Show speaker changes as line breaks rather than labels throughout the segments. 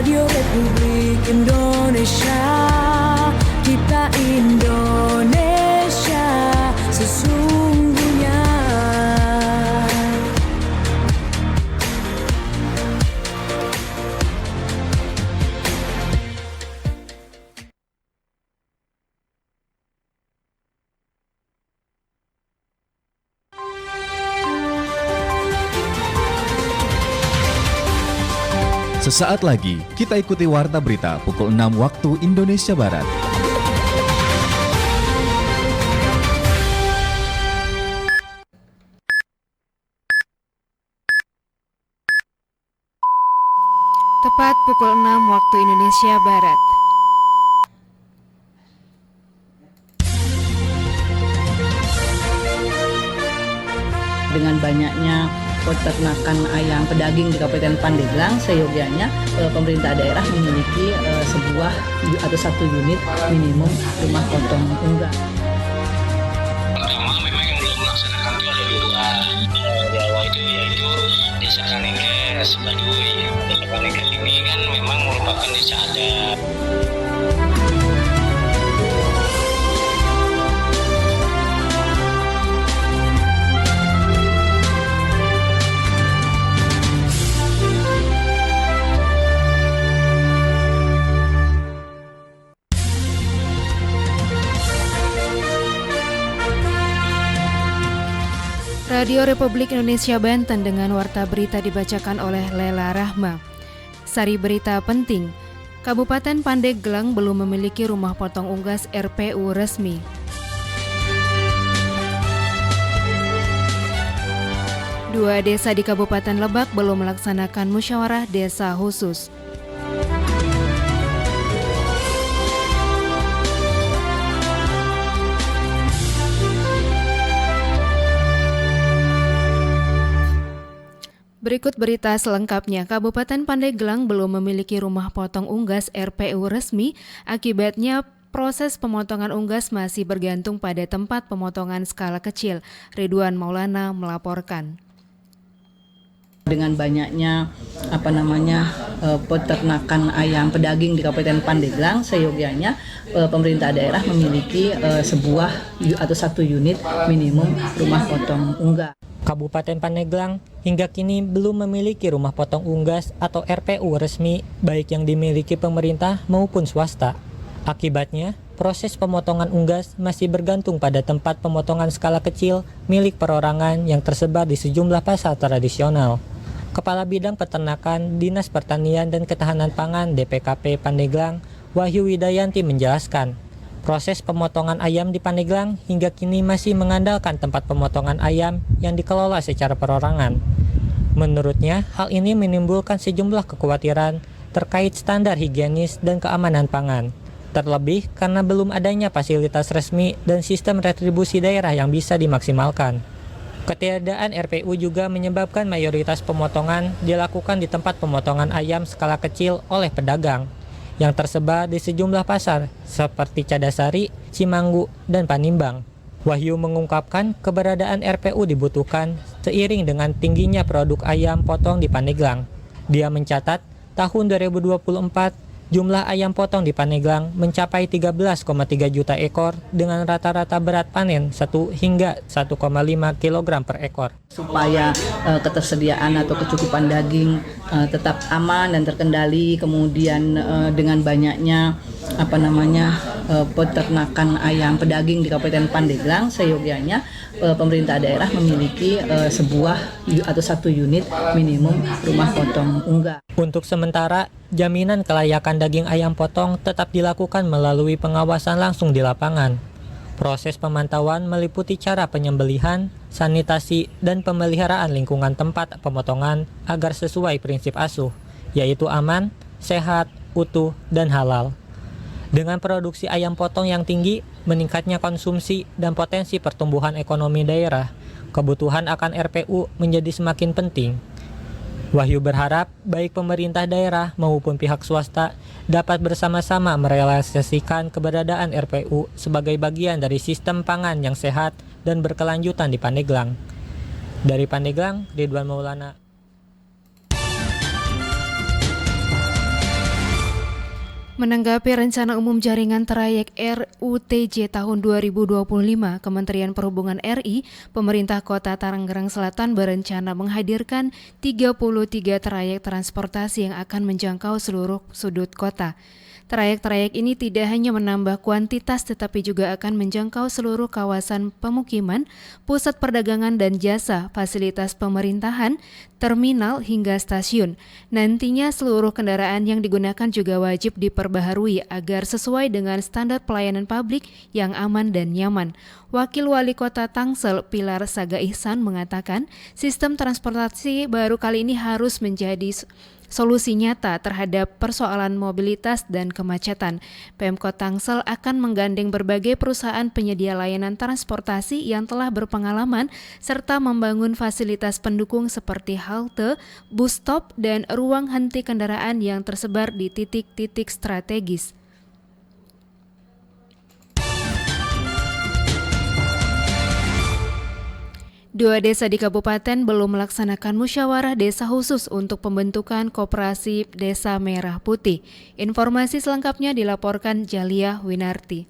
Radio Republik Indonesia, kita Indonesia sesungguhnya.
Sesaat lagi kita ikuti Warta Berita pukul 6 waktu Indonesia Barat.
Tepat pukul 6 waktu Indonesia Barat.
Dengan banyaknya peternakan ayam pedaging di Kabupaten Pandeglang, seyogianya pemerintah daerah memiliki sebuah atau satu unit minimum rumah potong unggas.
Pertama memang yang belum melaksanakan itu ada dua di awal itu, yaitu Desa Kanengkes Baduy. Desa Kanengkes ini kan memang merupakan desa adat.
Radio Republik Indonesia Banten dengan warta berita dibacakan oleh Lela Rahma. Sari berita penting, Kabupaten Pandeglang belum memiliki rumah potong unggas RPU resmi. Dua desa di Kabupaten Lebak belum melaksanakan musyawarah desa khusus. Berikut berita selengkapnya. Kabupaten Pandeglang belum memiliki rumah potong unggas RPU resmi. Akibatnya proses pemotongan unggas masih bergantung pada tempat pemotongan skala kecil. Ridwan Maulana melaporkan.
Dengan banyaknya peternakan ayam pedaging di Kabupaten Pandeglang, seyogianya pemerintah daerah memiliki sebuah atau satu unit minimum rumah potong unggas.
Kabupaten Pandeglang hingga kini belum memiliki rumah potong unggas atau RPU resmi, baik yang dimiliki pemerintah maupun swasta. Akibatnya, proses pemotongan unggas masih bergantung pada tempat pemotongan skala kecil milik perorangan yang tersebar di sejumlah pasar tradisional. Kepala Bidang Peternakan Dinas Pertanian dan Ketahanan Pangan DPKP Pandeglang, Wahyu Widayanti menjelaskan, proses pemotongan ayam di Pandeglang hingga kini masih mengandalkan tempat pemotongan ayam yang dikelola secara perorangan. Menurutnya, hal ini menimbulkan sejumlah kekhawatiran terkait standar higienis dan keamanan pangan. Terlebih karena belum adanya fasilitas resmi dan sistem retribusi daerah yang bisa dimaksimalkan. Ketiadaan RPU juga menyebabkan mayoritas pemotongan dilakukan di tempat pemotongan ayam skala kecil oleh pedagang yang tersebar di sejumlah pasar seperti Cadasari, Cimanggu, dan Panimbang. Wahyu mengungkapkan keberadaan RPU dibutuhkan seiring dengan tingginya produk ayam potong di Pandeglang. Dia mencatat tahun 2024 jumlah ayam potong di Pandeglang mencapai 13,3 juta ekor dengan rata-rata berat panen 1 hingga 1,5 kg per ekor.
Supaya ketersediaan atau kecukupan daging tetap aman dan terkendali, kemudian dengan banyaknya peternakan ayam pedaging di Kabupaten Pandeglang, seyogianya pemerintah daerah memiliki sebuah atau satu unit minimum rumah potong unggas.
Untuk sementara, jaminan kelayakan daging ayam potong tetap dilakukan melalui pengawasan langsung di lapangan. Proses pemantauan meliputi cara penyembelihan, sanitasi, dan pemeliharaan lingkungan tempat pemotongan agar sesuai prinsip asuh, yaitu aman, sehat, utuh, dan halal. Dengan produksi ayam potong yang tinggi, meningkatnya konsumsi dan potensi pertumbuhan ekonomi daerah, kebutuhan akan RPU menjadi semakin penting. Wahyu berharap baik pemerintah daerah maupun pihak swasta dapat bersama-sama merealisasikan keberadaan RPU sebagai bagian dari sistem pangan yang sehat dan berkelanjutan di Pandeglang. Dari Pandeglang, Ridwan Maulana.
Menanggapi rencana umum jaringan trayek RUTJ tahun 2025, Kementerian Perhubungan RI, pemerintah Kota Tanggerang Selatan berencana menghadirkan 33 trayek transportasi yang akan menjangkau seluruh sudut kota. Trayek-trayek ini tidak hanya menambah kuantitas tetapi juga akan menjangkau seluruh kawasan pemukiman, pusat perdagangan dan jasa, fasilitas pemerintahan, terminal hingga stasiun. Nantinya seluruh kendaraan yang digunakan juga wajib diperbaharui agar sesuai dengan standar pelayanan publik yang aman dan nyaman. Wakil Wali Kota Tangsel, Pilar Saga Ihsan mengatakan, sistem transportasi baru kali ini harus menjadi solusi nyata terhadap persoalan mobilitas dan kemacetan. Pemkot Tangsel akan menggandeng berbagai perusahaan penyedia layanan transportasi yang telah berpengalaman serta membangun fasilitas pendukung seperti halte, bus stop, dan ruang henti kendaraan yang tersebar di titik-titik strategis. Dua desa di kabupaten belum melaksanakan musyawarah desa khusus untuk pembentukan koperasi Desa Merah Putih. Informasi selengkapnya dilaporkan Jalia Winarti.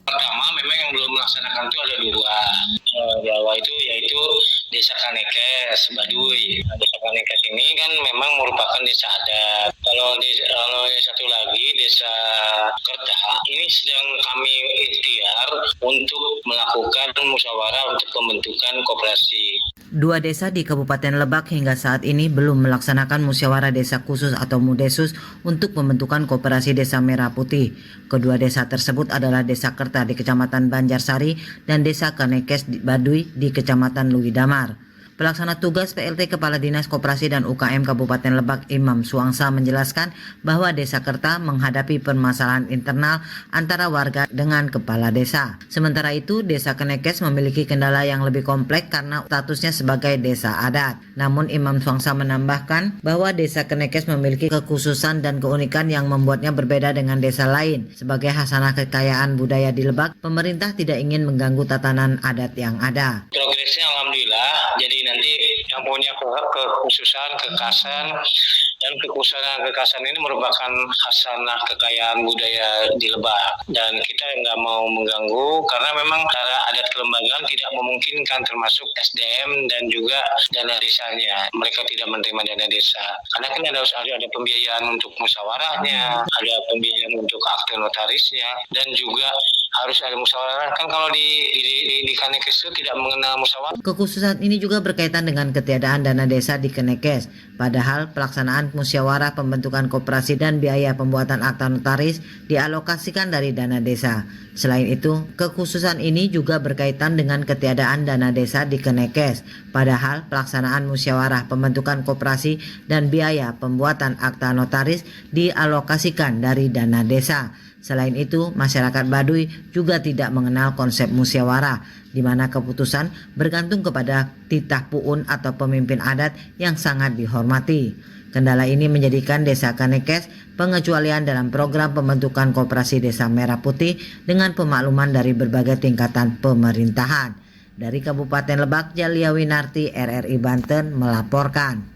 Pertama, memang yang belum melaksanakan itu ada dua. Jawa itu yaitu Desa Kanekes, Baduy. Desa Kanekes ini kan memang merupakan desa adat. Kalau satu lagi Desa Kerta, ini sedang kami ikhtiar untuk melakukan musyawarah untuk pembentukan koperasi.
Dua desa di Kabupaten Lebak hingga saat ini belum melaksanakan musyawarah desa khusus atau Mudesus untuk pembentukan koperasi Desa Merah Putih. Kedua desa tersebut adalah Desa Kerta di Kecamatan Banjarsari dan Desa Kanekes di Baduy di Kecamatan Luwidamar. Pelaksana tugas PLT Kepala Dinas Koperasi dan UKM Kabupaten Lebak Imam Suangsa menjelaskan bahwa Desa Kerta menghadapi permasalahan internal antara warga dengan kepala desa. Sementara itu, Desa Kanekes memiliki kendala yang lebih kompleks karena statusnya sebagai desa adat. Namun Imam Suangsa menambahkan bahwa Desa Kanekes memiliki kekhususan dan keunikan yang membuatnya berbeda dengan desa lain. Sebagai hasanah kekayaan budaya di Lebak, pemerintah tidak ingin mengganggu tatanan adat yang ada.
Progresnya alhamdulillah, jadi nanti yang punya kekhususan, kekhasan, dan kekhasan ini merupakan hasanah kekayaan budaya di Lebak. Dan kita nggak mau mengganggu karena memang cara adat kelembagaan tidak memungkinkan termasuk SDM dan juga dana desanya. Mereka tidak menerima dana desa. Karena kan ada pembiayaan untuk musyawarahnya, ada pembiayaan untuk akte notarisnya, dan juga harus ada musyawarah. Kan kalau di Kanekes itu tidak mengenal musyawarah.
Kekhususan ini juga berkaitan dengan ketiadaan dana desa di Kanekes. Padahal pelaksanaan musyawarah pembentukan koperasi dan biaya pembuatan akta notaris dialokasikan dari dana desa. Selain itu, kekhususan ini juga berkaitan dengan ketiadaan dana desa di Kanekes. Padahal pelaksanaan musyawarah pembentukan koperasi dan biaya pembuatan akta notaris dialokasikan dari dana desa. Selain itu, masyarakat Baduy juga tidak mengenal konsep musyawarah, di mana keputusan bergantung kepada titah puun atau pemimpin adat yang sangat dihormati. Kendala ini menjadikan Desa Kanekes pengecualian dalam program pembentukan koperasi Desa Merah Putih dengan pemakluman dari berbagai tingkatan pemerintahan. Dari Kabupaten Lebak, Jalia Winarti, RRI Banten melaporkan.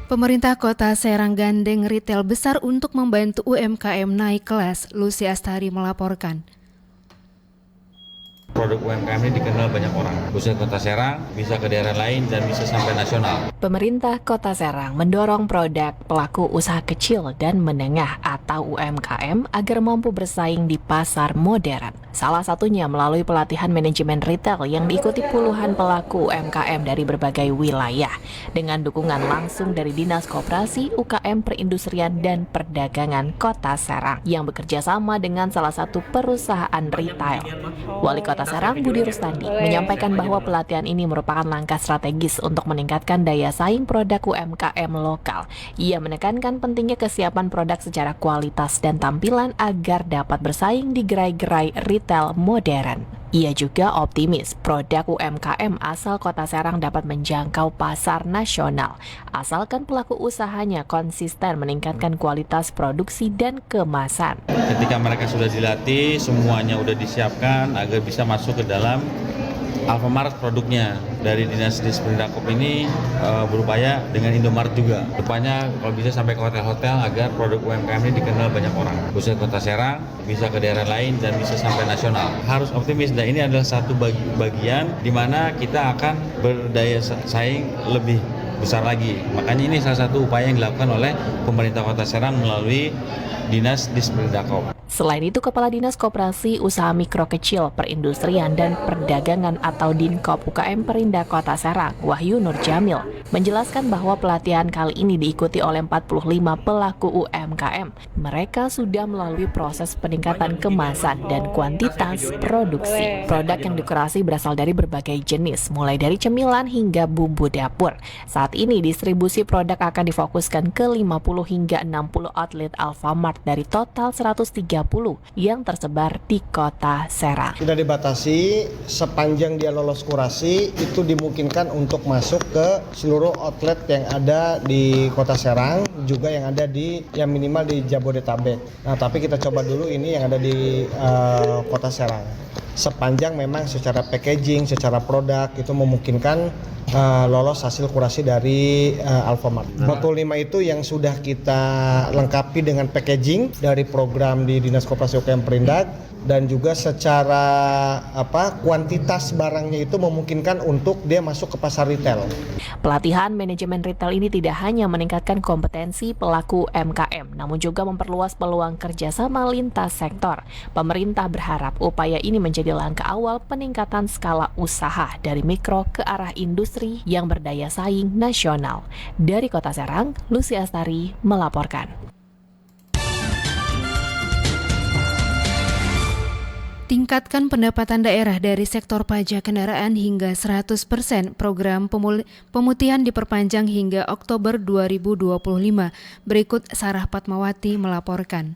Pemerintah Kota Serang gandeng retail besar untuk membantu UMKM naik kelas. Lucy Astari melaporkan.
Produk UMKM ini dikenal banyak orang, khususnya Kota Serang, bisa ke daerah lain dan bisa sampai nasional.
Pemerintah Kota Serang mendorong produk pelaku usaha kecil dan menengah atau UMKM agar mampu bersaing di pasar modern. Salah satunya melalui pelatihan manajemen retail yang diikuti puluhan pelaku UMKM dari berbagai wilayah dengan dukungan langsung dari Dinas Koperasi, UKM Perindustrian dan Perdagangan Kota Serang yang bekerja sama dengan salah satu perusahaan retail. Wali Kota Serang Budi Rustandi menyampaikan bahwa pelatihan ini merupakan langkah strategis untuk meningkatkan daya saing produk UMKM lokal. Ia menekankan pentingnya kesiapan produk secara kualitas dan tampilan agar dapat bersaing di gerai-gerai retail modern. Ia juga optimis produk UMKM asal Kota Serang dapat menjangkau pasar nasional, asalkan pelaku usahanya konsisten meningkatkan kualitas produksi dan kemasan.
Ketika mereka sudah dilatih, semuanya sudah disiapkan agar bisa masuk ke dalam Alfamart produknya. Dari Dinas Disperindak ini berupaya dengan Indomaret juga. Depannya kalau bisa sampai ke hotel-hotel agar produk UMKM ini dikenal banyak orang. Khususnya Kota Serang, bisa ke daerah lain dan bisa sampai nasional. Harus optimis dan ini adalah satu bagian di mana kita akan berdaya saing lebih besar lagi. Makanya ini salah satu upaya yang dilakukan oleh pemerintah Kota Serang melalui Dinas Disperindak.
Selain itu, Kepala Dinas Koperasi Usaha Mikro Kecil Perindustrian dan Perdagangan atau Dinkop UKM Perindak Kota Serang, Wahyu Nur Jamil, menjelaskan bahwa pelatihan kali ini diikuti oleh 45 pelaku UMKM. Mereka sudah melalui proses peningkatan kemasan dan kuantitas produksi. Produk yang dikurasi berasal dari berbagai jenis, mulai dari cemilan hingga bumbu dapur. Saat ini distribusi produk akan difokuskan ke 50 hingga 60 outlet Alfamart dari total 130 yang tersebar di Kota Serang.
Sudah dibatasi, sepanjang dia lolos kurasi itu dimungkinkan untuk masuk ke seluruh outlet yang ada di Kota Serang, juga yang ada di yang minimal di Jabodetabek. Nah, tapi kita coba dulu ini yang ada di Kota Serang. Sepanjang memang secara packaging, secara produk itu memungkinkan lolos hasil kurasi dari Alfamart. 45 itu yang sudah kita lengkapi dengan packaging dari program di Dinas Koperasi UKM Perindak, dan juga secara kuantitas barangnya itu memungkinkan untuk dia masuk ke pasar retail.
Pelatihan manajemen retail ini tidak hanya meningkatkan kompetensi pelaku UMKM, namun juga memperluas peluang kerjasama lintas sektor. Pemerintah berharap upaya ini menjadi langkah awal peningkatan skala usaha dari mikro ke arah industri yang berdaya saing nasional. Dari Kota Serang, Lucy Astari melaporkan.
Tingkatkan pendapatan daerah dari sektor pajak kendaraan hingga 100%. Program pemutihan diperpanjang hingga Oktober 2025. Berikut Sarah Patmawati melaporkan.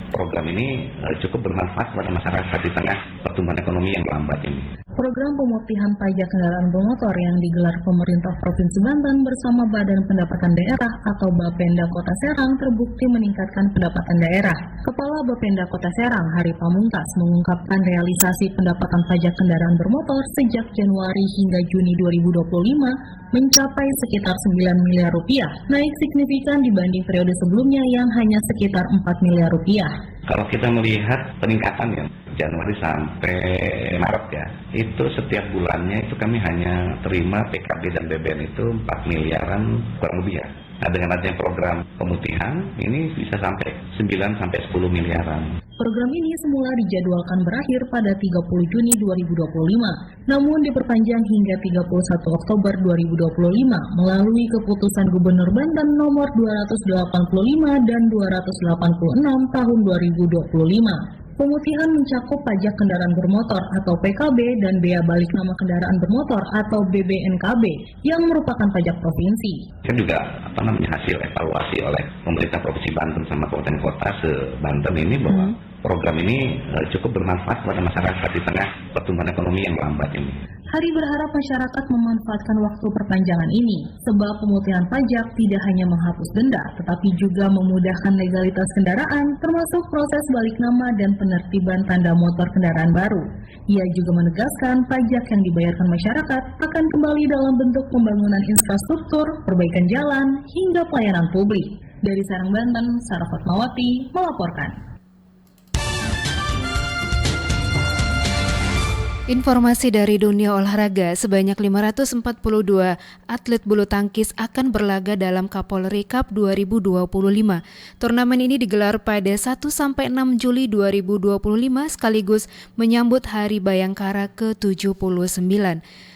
Program ini cukup bermanfaat pada masyarakat di tengah pertumbuhan ekonomi yang lambat ini.
Program pemutihan pajak kendaraan bermotor yang digelar pemerintah Provinsi Banten bersama Badan Pendapatan Daerah atau Bapenda Kota Serang terbukti meningkatkan pendapatan daerah. Kepala Bapenda Kota Serang, Hari Pamungkas, mengungkapkan realisasi pendapatan pajak kendaraan bermotor sejak Januari hingga Juni 2025 mencapai sekitar 9 miliar rupiah, naik signifikan dibanding periode sebelumnya yang hanya sekitar 4 miliar rupiah.
Kalau kita melihat peningkatan ya, Januari sampai Maret ya, itu setiap bulannya itu kami hanya terima PKB dan BBM itu 4 miliaran kurang lebih ya. Nah, dengan adanya program pemutihan ini bisa sampai 9 sampai 10 miliaran.
Program ini semula dijadwalkan berakhir pada 30 Juni 2025, namun diperpanjang hingga 31 Oktober 2025 melalui keputusan Gubernur Banten nomor 285 dan 286 tahun 2025. Pemutihan mencakup pajak kendaraan bermotor atau PKB dan bea balik nama kendaraan bermotor atau BBNKB yang merupakan pajak provinsi.
Kan juga hasil evaluasi oleh pemerintah Provinsi Banten sama kabupaten kota se-Banten ini bahwa program ini cukup bermanfaat pada masyarakat di tengah pertumbuhan ekonomi yang lambat ini.
Hari berharap masyarakat memanfaatkan waktu perpanjangan ini, sebab pemutihan pajak tidak hanya menghapus denda, tetapi juga memudahkan legalitas kendaraan, termasuk proses balik nama dan penertiban tanda motor kendaraan baru. Ia juga menegaskan pajak yang dibayarkan masyarakat akan kembali dalam bentuk pembangunan infrastruktur, perbaikan jalan, hingga pelayanan publik. Dari Serang, Banten, Sarah Fatmawati melaporkan.
Informasi dari dunia olahraga, sebanyak 542 atlet bulu tangkis akan berlaga dalam Kapolri Cup 2025. Turnamen ini digelar pada 1-6 Juli 2025 sekaligus menyambut Hari Bayangkara ke-79.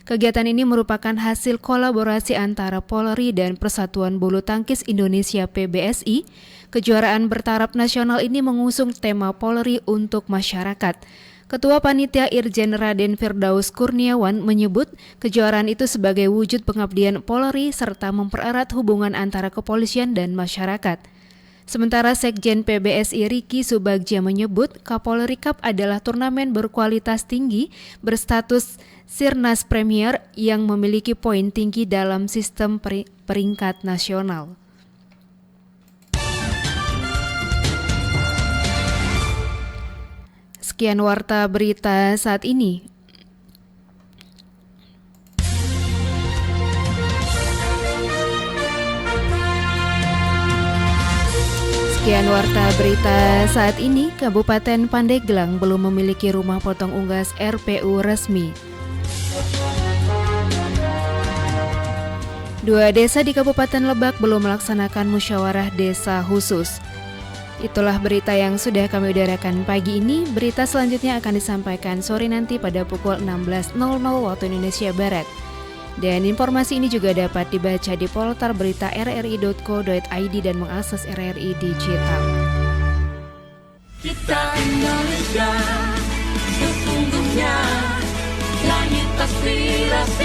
Kegiatan ini merupakan hasil kolaborasi antara Polri dan Persatuan Bulu Tangkis Indonesia (PBSI). Kejuaraan bertaraf nasional ini mengusung tema Polri untuk masyarakat. Ketua Panitia Irjen Raden Firdaus Kurniawan menyebut kejuaraan itu sebagai wujud pengabdian Polri serta mempererat hubungan antara kepolisian dan masyarakat. Sementara Sekjen PBSI Riki Subagja menyebut Kapolri Cup adalah turnamen berkualitas tinggi berstatus Sirnas Premier yang memiliki poin tinggi dalam sistem peringkat nasional. Sekian warta berita saat ini. Sekian warta berita saat ini. Kabupaten Pandeglang belum memiliki rumah potong unggas RPU resmi. 2 desa di Kabupaten Lebak belum melaksanakan musyawarah desa khusus. Itulah berita yang sudah kami udarakan pagi ini. Berita selanjutnya akan disampaikan sore nanti pada pukul 16.00 waktu Indonesia Barat. Dan informasi ini juga dapat dibaca di portal berita rri.co.id dan mengakses RRI Digital.
Kita Indonesia, sesungguhnya langit pasti rasa.